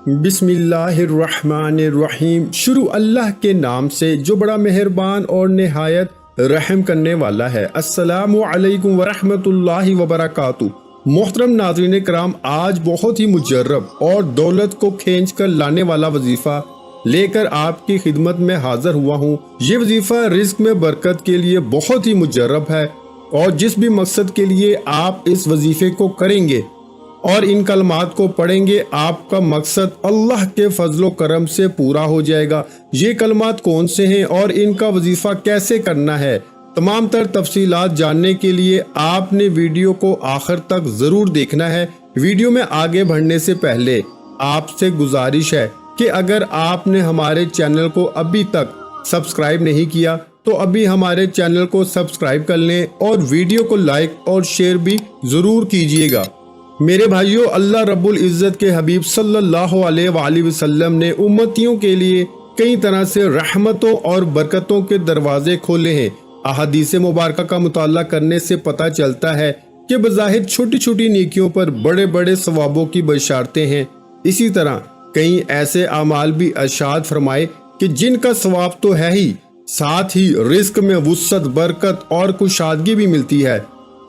بسم اللہ الرحمن الرحیم۔ شروع اللہ کے نام سے جو بڑا مہربان اور نہایت رحم کرنے والا ہے۔ السلام علیکم ورحمۃ اللہ وبرکاتہ۔ محترم ناظرین کرام، آج بہت ہی مجرب اور دولت کو کھینچ کر لانے والا وظیفہ لے کر آپ کی خدمت میں حاضر ہوا ہوں۔ یہ وظیفہ رزق میں برکت کے لیے بہت ہی مجرب ہے، اور جس بھی مقصد کے لیے آپ اس وظیفے کو کریں گے اور ان کلمات کو پڑھیں گے، آپ کا مقصد اللہ کے فضل و کرم سے پورا ہو جائے گا۔ یہ کلمات کون سے ہیں اور ان کا وظیفہ کیسے کرنا ہے، تمام تر تفصیلات جاننے کے لیے آپ نے ویڈیو کو آخر تک ضرور دیکھنا ہے۔ ویڈیو میں آگے بڑھنے سے پہلے آپ سے گزارش ہے کہ اگر آپ نے ہمارے چینل کو ابھی تک سبسکرائب نہیں کیا تو ابھی ہمارے چینل کو سبسکرائب کر لیں اور ویڈیو کو لائک اور شیئر بھی ضرور کیجیے گا۔ میرے بھائیوں، اللہ رب العزت کے حبیب صلی اللہ علیہ وآلہ وسلم نے امتیوں کے لیے کئی طرح سے رحمتوں اور برکتوں کے دروازے کھولے ہیں۔ احادیث مبارکہ کا مطالعہ کرنے سے پتہ چلتا ہے کہ بظاہر چھوٹی چھوٹی نیکیوں پر بڑے بڑے ثوابوں کی بشارتیں ہیں۔ اسی طرح کئی ایسے اعمال بھی ارشاد فرمائے کہ جن کا ثواب تو ہے ہی، ساتھ ہی رزق میں وسعت، برکت اور کشادگی بھی ملتی ہے۔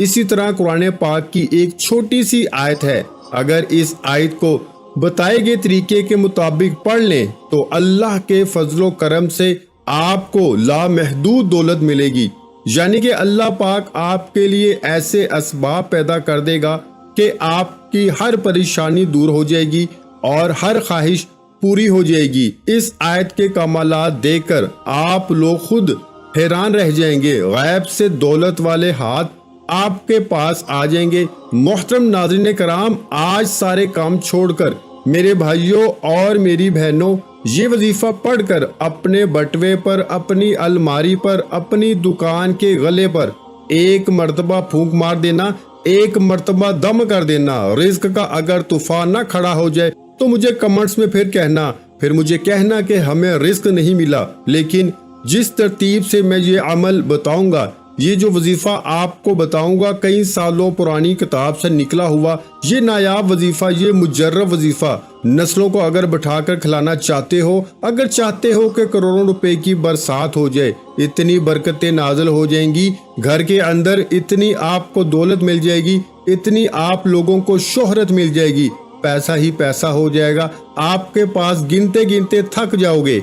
اسی طرح قرآن پاک کی ایک چھوٹی سی آیت ہے، اگر اس آیت کو بتائے گئے طریقے کے مطابق پڑھ لیں تو اللہ کے فضل و کرم سے آپ کو لامحدود دولت ملے گی۔ یعنی کہ اللہ پاک آپ کے لیے ایسے اسباب پیدا کر دے گا کہ آپ کی ہر پریشانی دور ہو جائے گی اور ہر خواہش پوری ہو جائے گی۔ اس آیت کے کمالات دیکھ کر آپ لوگ خود حیران رہ جائیں گے، غیب سے دولت والے ہاتھ آپ کے پاس آ جائیں گے۔ محترم ناظرین کرام، آج سارے کام چھوڑ کر میرے بھائیوں اور میری بہنوں، یہ وظیفہ پڑھ کر اپنے بٹوے پر، اپنی الماری پر، اپنی دکان کے غلے پر ایک مرتبہ پھونک مار دینا، ایک مرتبہ دم کر دینا۔ رزق کا اگر طوفان نہ کھڑا ہو جائے تو مجھے کمنٹس میں پھر مجھے کہنا کہ ہمیں رزق نہیں ملا۔ لیکن جس ترتیب سے میں یہ عمل بتاؤں گا، یہ جو وظیفہ آپ کو بتاؤں گا، کئی سالوں پرانی کتاب سے نکلا ہوا یہ نایاب وظیفہ، یہ مجرب وظیفہ، نسلوں کو اگر بٹھا کر کھلانا چاہتے ہو، اگر چاہتے ہو کہ کروڑوں روپے کی برسات ہو جائے، اتنی برکتیں نازل ہو جائیں گی گھر کے اندر، اتنی آپ کو دولت مل جائے گی، اتنی آپ لوگوں کو شہرت مل جائے گی، پیسہ ہی پیسہ ہو جائے گا، آپ کے پاس گنتے گنتے تھک جاؤ گے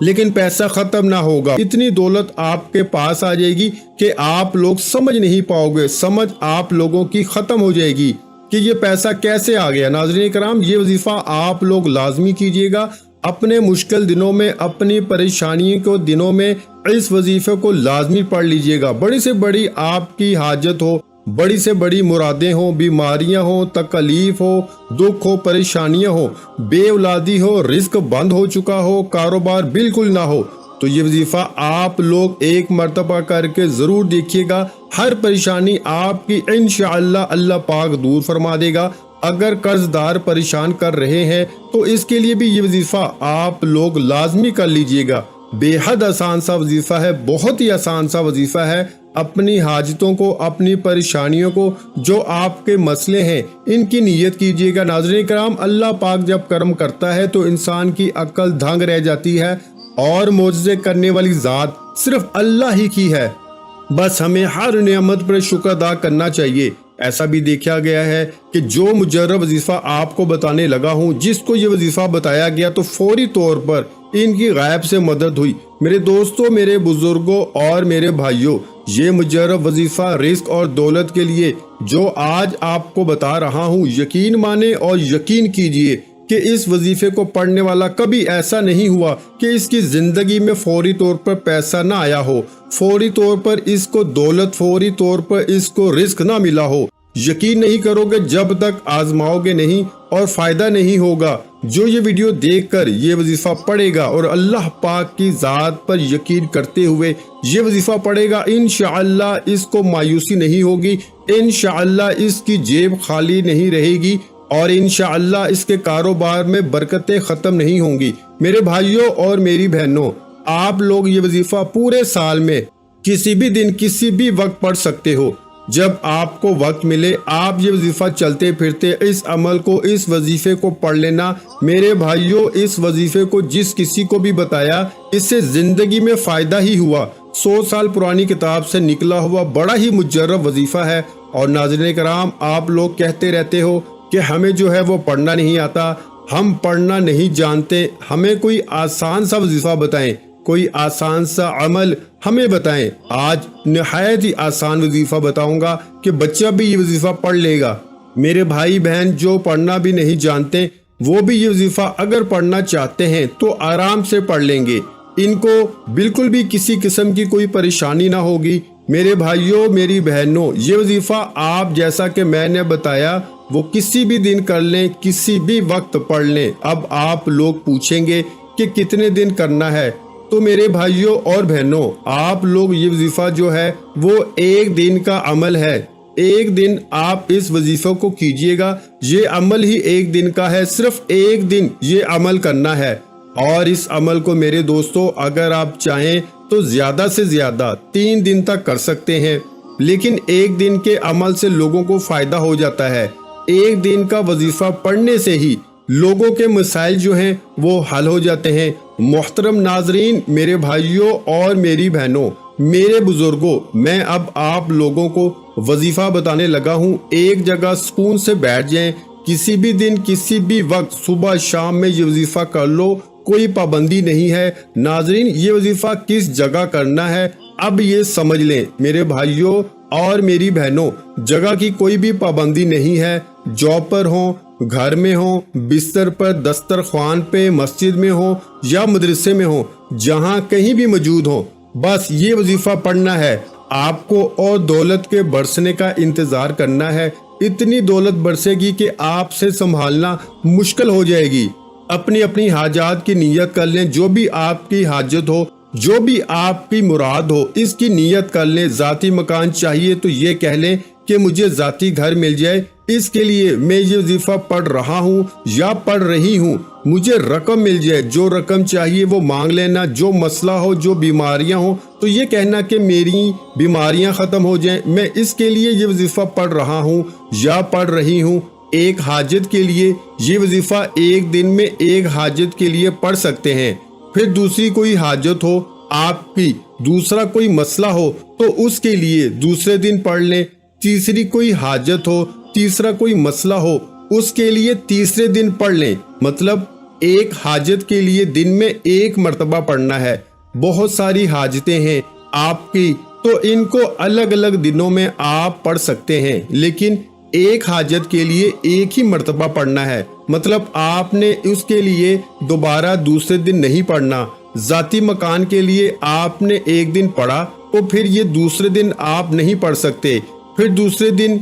لیکن پیسہ ختم نہ ہوگا۔ اتنی دولت آپ کے پاس آ جائے گی کہ آپ لوگ سمجھ نہیں پاؤ گے، سمجھ آپ لوگوں کی ختم ہو جائے گی کہ یہ پیسہ کیسے آ گیا۔ ناظرین کرام، یہ وظیفہ آپ لوگ لازمی کیجئے گا۔ اپنے مشکل دنوں میں، اپنی پریشانی کو دنوں میں اس وظیفے کو لازمی پڑھ لیجئے گا۔ بڑی سے بڑی آپ کی حاجت ہو، بڑی سے بڑی مرادیں ہوں، بیماریاں ہوں، تکلیف ہو، دکھ ہو، پریشانیاں ہو، بے اولادی ہو، رزق بند ہو چکا ہو، کاروبار بالکل نہ ہو، تو یہ وظیفہ آپ لوگ ایک مرتبہ کر کے ضرور دیکھیے گا۔ ہر پریشانی آپ کی انشاءاللہ اللہ پاک دور فرما دے گا۔ اگر قرض دار پریشان کر رہے ہیں تو اس کے لیے بھی یہ وظیفہ آپ لوگ لازمی کر لیجئے گا۔ بے حد آسان سا وظیفہ ہے، بہت ہی آسان سا وظیفہ ہے۔ اپنی حاجتوں کو، اپنی پریشانیوں کو، جو آپ کے مسئلے ہیں، ان کی نیت کیجئے گا۔ ناظرین کرام، اللہ پاک جب کرم کرتا ہے تو انسان کی عقل دھنگ رہ جاتی ہے، اور معجزے کرنے والی ذات صرف اللہ ہی کی ہے۔ بس ہمیں ہر نعمت پر شکر ادا کرنا چاہیے۔ ایسا بھی دیکھا گیا ہے کہ جو مجرب وظیفہ آپ کو بتانے لگا ہوں، جس کو یہ وظیفہ بتایا گیا تو فوری طور پر ان کی غیب سے مدد ہوئی۔ میرے دوستوں، میرے بزرگوں اور میرے بھائیوں، یہ مجرب وظیفہ رزق اور دولت کے لیے جو آج آپ کو بتا رہا ہوں، یقین مانے اور یقین کیجئے کہ اس وظیفے کو پڑھنے والا کبھی ایسا نہیں ہوا کہ اس کی زندگی میں فوری طور پر پیسہ نہ آیا ہو، فوری طور پر اس کو دولت، فوری طور پر اس کو رزق نہ ملا ہو۔ یقین نہیں کرو گے جب تک آزماؤ گے نہیں اور فائدہ نہیں ہوگا۔ جو یہ ویڈیو دیکھ کر یہ وظیفہ پڑھے گا اور اللہ پاک کی ذات پر یقین کرتے ہوئے یہ وظیفہ پڑھے گا، انشاءاللہ اس کو مایوسی نہیں ہوگی، انشاءاللہ اس کی جیب خالی نہیں رہے گی، اور انشاءاللہ اس کے کاروبار میں برکتیں ختم نہیں ہوں گی۔ میرے بھائیوں اور میری بہنوں، آپ لوگ یہ وظیفہ پورے سال میں کسی بھی دن، کسی بھی وقت پڑھ سکتے ہو۔ جب آپ کو وقت ملے آپ یہ وظیفہ چلتے پھرتے اس عمل کو، اس وظیفے کو پڑھ لینا۔ میرے بھائیوں، اس وظیفے کو جس کسی کو بھی بتایا اس سے زندگی میں فائدہ ہی ہوا۔ 100 سال پرانی کتاب سے نکلا ہوا بڑا ہی مجرب وظیفہ ہے۔ اور ناظرین کرام، آپ لوگ کہتے رہتے ہو کہ ہمیں جو ہے وہ پڑھنا نہیں آتا، ہم پڑھنا نہیں جانتے، ہمیں کوئی آسان سا وظیفہ بتائیں، کوئی آسان سا عمل ہمیں بتائیں۔ آج نہایت ہی آسان وظیفہ بتاؤں گا کہ بچہ بھی یہ وظیفہ پڑھ لے گا۔ میرے بھائی بہن جو پڑھنا بھی نہیں جانتے وہ بھی یہ وظیفہ اگر پڑھنا چاہتے ہیں تو آرام سے پڑھ لیں گے، ان کو بالکل بھی کسی قسم کی کوئی پریشانی نہ ہوگی۔ میرے بھائیوں، میری بہنوں، یہ وظیفہ آپ جیسا کہ میں نے بتایا وہ کسی بھی دن کر لیں، کسی بھی وقت پڑھ لیں۔ اب آپ لوگ پوچھیں گے کہ کتنے دن کرنا ہے، تو میرے بھائیوں اور بہنوں، آپ لوگ یہ وظیفہ جو ہے وہ ایک دن کا عمل ہے۔ ایک دن آپ اس وظیفے کو کیجئے گا، یہ عمل ہی ایک دن کا ہے، صرف ایک دن یہ عمل کرنا ہے۔ اور اس عمل کو میرے دوستو اگر آپ چاہیں تو زیادہ سے زیادہ 3 دن تک کر سکتے ہیں، لیکن ایک دن کے عمل سے لوگوں کو فائدہ ہو جاتا ہے۔ ایک دن کا وظیفہ پڑھنے سے ہی لوگوں کے مسائل جو ہیں وہ حل ہو جاتے ہیں۔ محترم ناظرین، میرے بھائیوں اور میری بہنوں، میرے بزرگوں، میں اب آپ لوگوں کو وظیفہ بتانے لگا ہوں۔ ایک جگہ سکون سے بیٹھ جائیں، کسی بھی دن کسی بھی وقت صبح شام میں یہ وظیفہ کر لو، کوئی پابندی نہیں ہے۔ ناظرین، یہ وظیفہ کس جگہ کرنا ہے اب یہ سمجھ لیں میرے بھائیوں اور میری بہنوں، جگہ کی کوئی بھی پابندی نہیں ہے۔ جاب پر ہوں، گھر میں ہوں، بستر پر، دسترخوان پہ، مسجد میں ہوں یا مدرسے میں ہوں، جہاں کہیں بھی موجود ہوں، بس یہ وظیفہ پڑھنا ہے آپ کو، اور دولت کے برسنے کا انتظار کرنا ہے۔ اتنی دولت برسے گی کہ آپ سے سنبھالنا مشکل ہو جائے گی۔ اپنی اپنی حاجات کی نیت کر لیں، جو بھی آپ کی حاجت ہو، جو بھی آپ کی مراد ہو، اس کی نیت کر لیں۔ ذاتی مکان چاہیے تو یہ کہہ لیں کہ مجھے ذاتی گھر مل جائے، اس کے لیے میں یہ وظیفہ پڑھ رہا ہوں یا پڑھ رہی ہوں۔ مجھے رقم مل جائے، جو رقم چاہیے وہ مانگ لینا۔ جو مسئلہ ہو، جو بیماریاں ہوں تو یہ کہنا کہ میری بیماریاں ختم ہو جائیں، میں اس کے لیے یہ وظیفہ پڑھ رہا ہوں یا پڑھ رہی ہوں۔ ایک حاجت کے لیے یہ وظیفہ ایک دن میں ایک حاجت کے لیے پڑھ سکتے ہیں۔ پھر دوسری کوئی حاجت ہو آپ کی، دوسرا کوئی مسئلہ ہو تو اس کے لیے دوسرے دن پڑھ لیں۔ تیسری کوئی حاجت ہو، تیسرا کوئی مسئلہ ہو، اس کے لیے تیسرے دن پڑھ لیں۔ مطلب ایک حاجت کے لیے دن میں ایک مرتبہ پڑھنا ہے۔ بہت ساری حاجتیں ہیں آپ کی تو ان کو الگ الگ دنوں میں آپ پڑھ سکتے ہیں، لیکن ایک حاجت کے لیے ایک ہی مرتبہ پڑھنا ہے۔ مطلب آپ نے اس کے لیے دوبارہ دوسرے دن نہیں پڑھنا۔ ذاتی مکان کے لیے آپ نے ایک دن پڑھا تو پھر یہ دوسرے دن آپ نہیں پڑھ سکتے، پھر دوسرے دن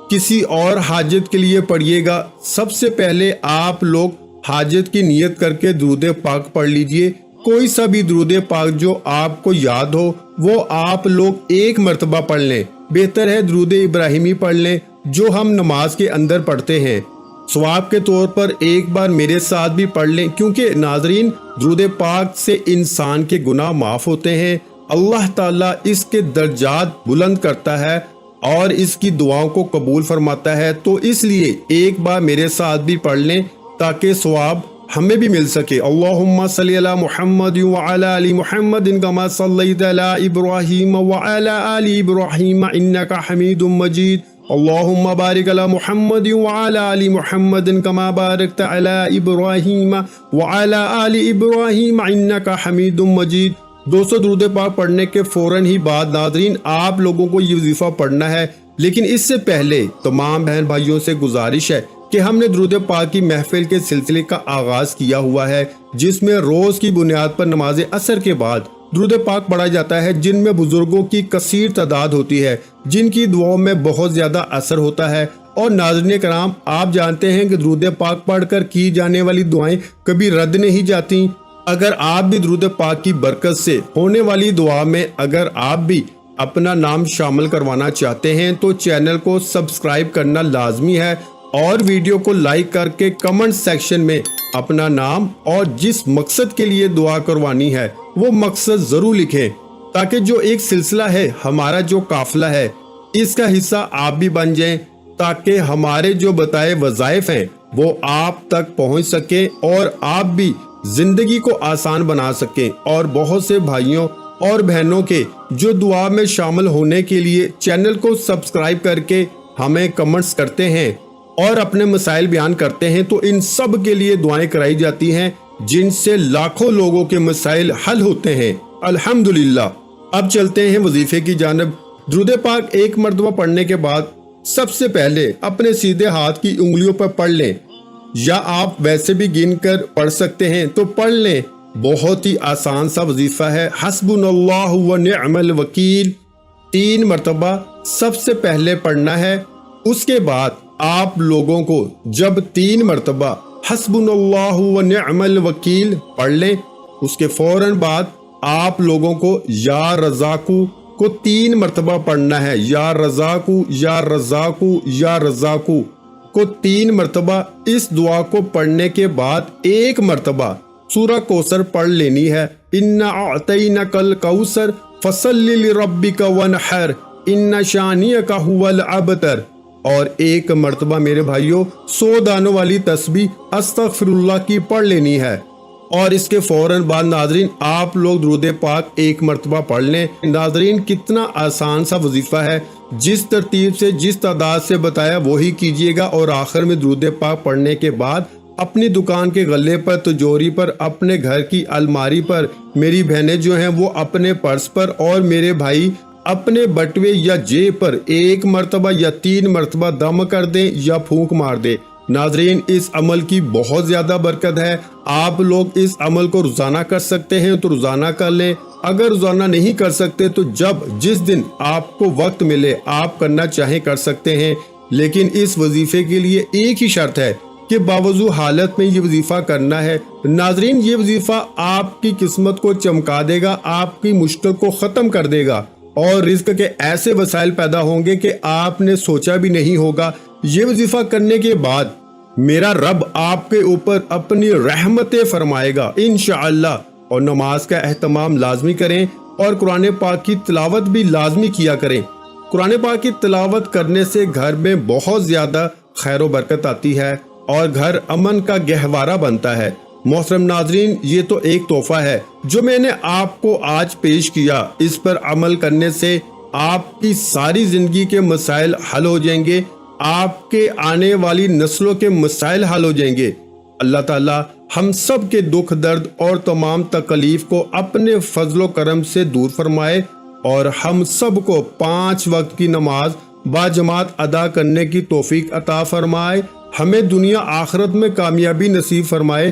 کسی اور حاجت کے لیے پڑھیے گا۔ سب سے پہلے آپ لوگ حاجت کی نیت کر کے درود پاک پڑھ لیجئے۔ کوئی سا بھی درود پاک جو آپ کو یاد ہو وہ آپ لوگ ایک مرتبہ پڑھ لیں۔ بہتر ہے درود ابراہیمی پڑھ لیں جو ہم نماز کے اندر پڑھتے ہیں۔ ثواب کے طور پر ایک بار میرے ساتھ بھی پڑھ لیں، کیونکہ ناظرین درود پاک سے انسان کے گناہ معاف ہوتے ہیں، اللہ تعالیٰ اس کے درجات بلند کرتا ہے اور اس کی دعاؤں کو قبول فرماتا ہے۔ تو اس لیے ایک بار میرے ساتھ بھی پڑھ لیں تاکہ ثواب ہمیں بھی مل سکے۔ اللہم صلی علی محمد وعلی آل محمد کما صلیت علی ابراہیم وعلی آل ابراہیم انک حمید مجید۔ اللہم بارک علی محمد وعلی آل محمد کما بارکت علی ابراہیم وعلی آل ابراہیم انک حمید مجید۔ 200 درود پاک پڑھنے کے فوراً ہی بعد ناظرین آپ لوگوں کو یہ وظیفہ پڑھنا ہے، لیکن اس سے پہلے تمام بہن بھائیوں سے گزارش ہے کہ ہم نے درود پاک کی محفل کے سلسلے کا آغاز کیا ہوا ہے، جس میں روز کی بنیاد پر نماز عصر کے بعد درود پاک پڑھا جاتا ہے، جن میں بزرگوں کی کثیر تعداد ہوتی ہے، جن کی دعاؤں میں بہت زیادہ اثر ہوتا ہے۔ اور ناظرین کرام، آپ جانتے ہیں کہ درود پاک پڑھ کر کی جانے والی دعائیں کبھی رد نہیں جاتی۔ اگر آپ بھی درود پاک کی برکت سے ہونے والی دعا میں اگر آپ بھی اپنا نام شامل کروانا چاہتے ہیں تو چینل کو سبسکرائب کرنا لازمی ہے، اور ویڈیو کو لائک کر کے کمنٹ سیکشن میں اپنا نام اور جس مقصد کے لیے دعا کروانی ہے وہ مقصد ضرور لکھیں، تاکہ جو ایک سلسلہ ہے، ہمارا جو قافلہ ہے، اس کا حصہ آپ بھی بن جائیں تاکہ ہمارے جو بتائے وظائف ہیں وہ آپ تک پہنچ سکے اور آپ بھی زندگی کو آسان بنا سکیں۔ اور بہت سے بھائیوں اور بہنوں کے جو دعا میں شامل ہونے کے لیے چینل کو سبسکرائب کر کے ہمیں کمنٹس کرتے ہیں اور اپنے مسائل بیان کرتے ہیں، تو ان سب کے لیے دعائیں کرائی جاتی ہیں جن سے لاکھوں لوگوں کے مسائل حل ہوتے ہیں الحمدللہ۔ اب چلتے ہیں وظیفے کی جانب۔ درود پاک ایک مرتبہ پڑھنے کے بعد سب سے پہلے اپنے سیدھے ہاتھ کی انگلیوں پر پڑھ لیں، یا آپ ویسے بھی گن کر پڑھ سکتے ہیں تو پڑھ لیں۔ بہت ہی آسان سا وظیفہ ہے، حسبنا اللہ و نعم الوکیل 3 مرتبہ سب سے پہلے پڑھنا ہے۔ اس کے بعد آپ لوگوں کو جب 3 مرتبہ حسبنا اللہ و نعم الوکیل پڑھ لیں، اس کے فوراً بعد آپ لوگوں کو یا رزاقو کو 3 مرتبہ پڑھنا ہے، یا رزاقو یا رزاقو یا رزاقو کو 3 مرتبہ۔ اس دعا کو پڑھنے کے بعد 1 مرتبہ سورہ کوثر پڑھ لینی ہے، انا اعطینک الکوثر فصلی لربک وانحر ان شانئک ھو الابتر۔ اور 1 مرتبہ میرے بھائیوں 100 دانوں والی تسبیح استغفر اللہ کی پڑھ لینی ہے۔ اور اس کے فوراً بعد ناظرین آپ لوگ درود پاک 1 مرتبہ پڑھ لیں۔ ناظرین کتنا آسان سا وظیفہ ہے، جس ترتیب سے جس تعداد سے بتایا وہی کیجئے گا، اور آخر میں درود پاک پڑھنے کے بعد اپنی دکان کے غلے پر، تجوری پر، اپنے گھر کی الماری پر، میری بہنیں جو ہیں وہ اپنے پرس پر، اور میرے بھائی اپنے بٹوے یا جیب پر 1 مرتبہ یا 3 مرتبہ دم کر دیں یا پھونک مار دیں۔ ناظرین اس عمل کی بہت زیادہ برکت ہے، آپ لوگ اس عمل کو روزانہ کر سکتے ہیں تو روزانہ کر لیں، اگر روزانہ نہیں کر سکتے تو جس دن آپ کو وقت ملے آپ کرنا چاہیں کر سکتے ہیں۔ لیکن اس وظیفے کے لیے ایک ہی شرط ہے کہ باوضو حالت میں یہ وظیفہ کرنا ہے۔ ناظرین یہ وظیفہ آپ کی قسمت کو چمکا دے گا، آپ کی مشکل کو ختم کر دے گا، اور رزق کے ایسے وسائل پیدا ہوں گے کہ آپ نے سوچا بھی نہیں ہوگا۔ یہ وظیفہ کرنے کے بعد میرا رب آپ کے اوپر اپنی رحمتیں فرمائے گا انشاءاللہ۔ اور نماز کا اہتمام لازمی کریں اور قرآن پاک کی تلاوت بھی لازمی کیا کریں۔ قرآن پاک کی تلاوت کرنے سے گھر میں بہت زیادہ خیر و برکت آتی ہے اور گھر امن کا گہوارہ بنتا ہے۔ محترم ناظرین یہ تو ایک تحفہ ہے جو میں نے آپ کو آج پیش کیا، اس پر عمل کرنے سے آپ کی ساری زندگی کے مسائل حل ہو جائیں گے، آپ کے آنے والی نسلوں کے مسائل حل ہو جائیں گے۔ اللہ تعالی ہم سب کے دکھ درد اور تمام تکلیف کو اپنے فضل و کرم سے دور فرمائے، اور ہم سب کو 5 وقت کی نماز باجماعت ادا کرنے کی توفیق عطا فرمائے، ہمیں دنیا آخرت میں کامیابی نصیب فرمائے۔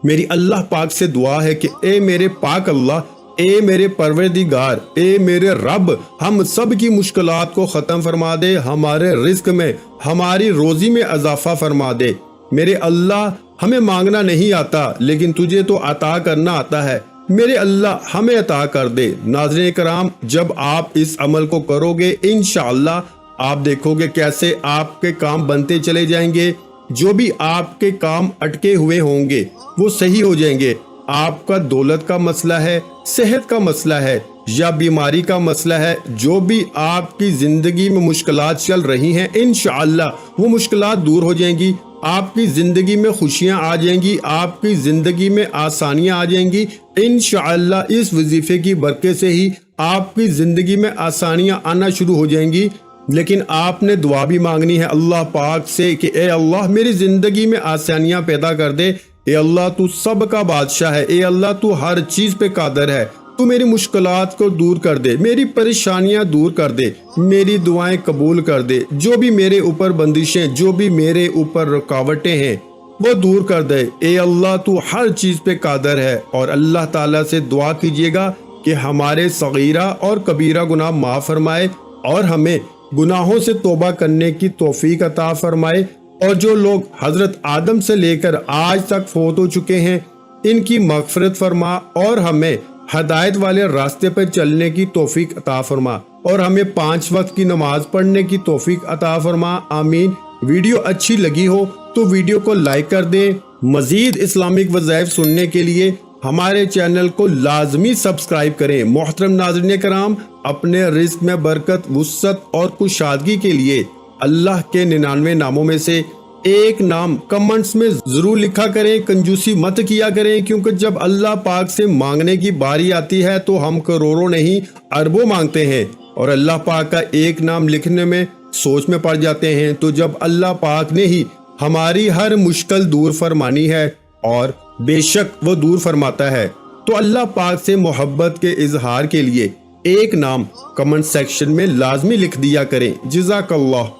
میری اللہ پاک سے دعا ہے کہ اے میرے پاک اللہ، اے میرے پروردگار، اے میرے رب، ہم سب کی مشکلات کو ختم فرما دے، ہمارے رزق میں، ہماری روزی میں اضافہ فرما دے۔ میرے اللہ ہمیں مانگنا نہیں آتا لیکن تجھے تو عطا کرنا آتا ہے، میرے اللہ ہمیں عطا کر دے۔ ناظرین کرام جب آپ اس عمل کو کرو گے انشاءاللہ آپ دیکھو گے کیسے آپ کے کام بنتے چلے جائیں گے، جو بھی آپ کے کام اٹکے ہوئے ہوں گے وہ صحیح ہو جائیں گے۔ آپ کا دولت کا مسئلہ ہے، صحت کا مسئلہ ہے یا بیماری کا مسئلہ ہے، جو بھی آپ کی زندگی میں مشکلات چل رہی ہیں انشاءاللہ وہ مشکلات دور ہو جائیں گی، آپ کی زندگی میں خوشیاں آ جائیں گی، آپ کی زندگی میں آسانیاں آ جائیں گی انشاءاللہ۔ اس وظیفے کی برکت سے ہی آپ کی زندگی میں آسانیاں آنا شروع ہو جائیں گی۔ لیکن آپ نے دعا بھی مانگنی ہے اللہ پاک سے کہ اے اللہ میری زندگی میں آسانیاں پیدا کر دے، اے اللہ تو سب کا بادشاہ ہے، اے اللہ تو ہر چیز پہ قادر ہے، تو میری مشکلات کو دور کر دے، میری پریشانیاں دور کر دے، میری دعائیں قبول کر دے، جو بھی میرے اوپر بندشیں، جو بھی میرے اوپر رکاوٹیں ہیں وہ دور کر دے، اے اللہ تو ہر چیز پہ قادر ہے۔ اور اللہ تعالیٰ سے دعا کیجیے گا کہ ہمارے صغیرہ اور کبیرہ گناہ معاف فرمائے اور ہمیں گناہوں سے توبہ کرنے کی توفیق عطا فرمائے، اور جو لوگ حضرت آدم سے لے کر آج تک فوت ہو چکے ہیں ان کی مغفرت فرما اور ہمیں ہدایت والے راستے پر چلنے کی توفیق عطا فرما، اور ہمیں 5 وقت کی نماز پڑھنے کی توفیق عطا فرما، آمین۔ ویڈیو اچھی لگی ہو تو ویڈیو کو لائک کر دیں۔ مزید اسلامک وظائف سننے کے لیے ہمارے چینل کو لازمی سبسکرائب کریں۔ محترم ناظرین کرام، اپنے رزق میں برکت، وسعت اور کشادگی کے لیے اللہ کے 99 ناموں میں سے ایک نام کمنٹس میں ضرور لکھا کریں۔ کنجوسی مت کیا کریں، کیونکہ جب اللہ پاک سے مانگنے کی باری آتی ہے تو ہم کروڑوں نہیں اربوں مانگتے ہیں، اور اللہ پاک کا ایک نام لکھنے میں سوچ میں پڑ جاتے ہیں۔ تو جب اللہ پاک نے ہی ہماری ہر مشکل دور فرمانی ہے، اور بے شک وہ دور فرماتا ہے، تو اللہ پاک سے محبت کے اظہار کے لیے ایک نام کمنٹ سیکشن میں لازمی لکھ دیا کریں۔ جزاک اللہ۔